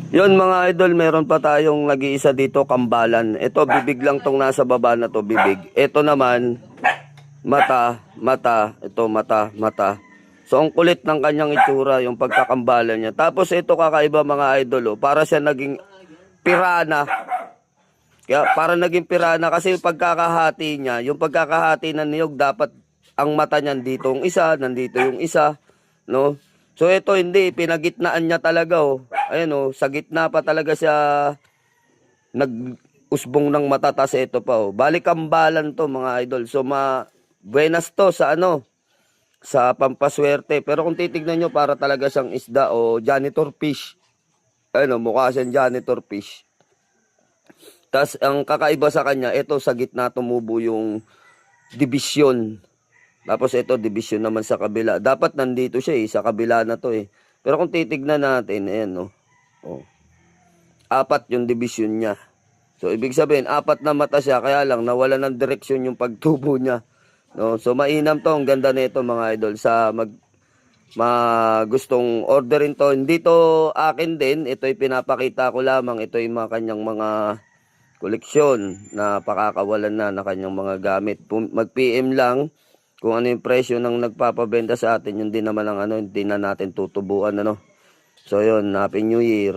Yon mga idol, meron pa tayong nag-iisa dito, kambalan. Ito, bibig lang tong nasa baba na to, bibig. Ito naman, mata, mata, ito mata, mata. So, ang kulit ng kanyang itsura, yung pagkakambalan niya. Tapos, ito kakaiba mga idol, oh, para siya naging pirana. Kaya, para naging pirana, kasi yung pagkakahati niya, yung pagkakahati ng niyog, dapat ang mata niyan dito yung isa, nandito yung isa, no? So, ito hindi, pinagitnaan niya talaga, oh. Ayan, oh, sa gitna pa talaga siya nag-usbong ng mata, tas ito pa, oh. Balik kambalan to mga idol. So, buenas to sa ano, sa pampaswerte. Pero kung titignan nyo, para talaga siyang isda o janitor fish. Ano, mukha siyang janitor fish. Tas ang kakaiba sa kanya, ito sa gitna tumubo yung division. Tapos ito, division naman sa kabila. Dapat nandito siya sa kabila na to eh. Pero kung titignan natin, ayan no. Oh. Apat yung division niya. So, ibig sabihin, apat na mata siya, kaya lang nawala ng direksyon yung pagtubo niya. No? So, mainam to. Ang ganda nito mga idol sa gustong orderin to. Hindi to akin din. Ito'y pinapakita ko lamang. Ito'y mga kanyang mga koleksyon na pakakawalan na kanyang mga gamit. Mag-PM lang kung ano yung presyo ng nagpapabenta sa atin. Yun din naman ang ano, hindi na natin tutubuan. Ano? So, yun. Happy New Year.